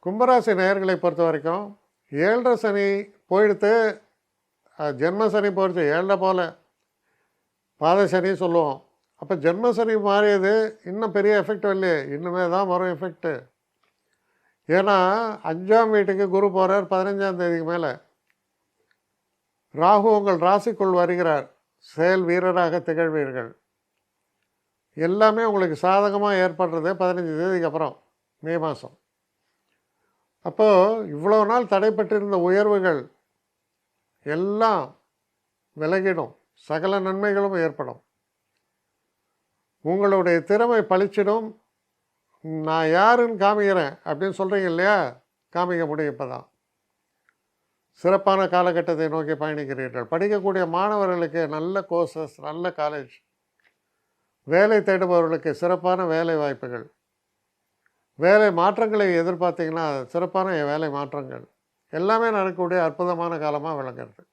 கும்பராசி நேயர்களை பொறுத்த வரைக்கும் 7.5 சனி போயிடுத்து. ஜென்ம சனி போயிடுச்சு. 7 போல் பாத சனி சொல்லுவோம். அப்போ ஜென்ம சனி மாறியது இன்னும் பெரிய எஃபெக்ட் இல்லையே, இன்னுமே தான் வரும் எஃபெக்ட்டு. ஏன்னா 5ஆம் வீட்டுக்கு குரு போகிறார் 15ஆம் தேதிக்கு மேலே. ராகு உங்கள் ராசிக்குள் வருகிறார். செயல் வீரராக திகழ்வீர்கள். எல்லாமே உங்களுக்கு சாதகமாக ஏற்படுறது 15 தேதிக்கு அப்புறம், மே மாதம். அப்போது இவ்வளோ நாள் தடைப்பட்டிருந்த உயர்வுகள் எல்லாம் விலகிடும். சகல நன்மைகளும் ஏற்படும். உங்களுடைய திறமை பளிச்சிடும். நான் யாருன்னு காமிக்கிறேன் அப்படின்னு சொல்கிறீங்க இல்லையா, காமிக்க முடியும். இப்போ தான் சிறப்பான காலகட்டத்தை நோக்கி பயணிக்கிறீர்கள். படிக்கக்கூடிய மாணவர்களுக்கு நல்ல கோர்சஸ், நல்ல காலேஜ், வேலை தேடுபவர்களுக்கு சிறப்பான வேலை வாய்ப்புகள், வேலை மாற்றங்களை எதிர்பார்த்தீங்கன்னா சிறப்பான வேலை மாற்றங்கள் எல்லாமே நடக்கக்கூடிய அற்புதமான காலமாக விளங்குறது.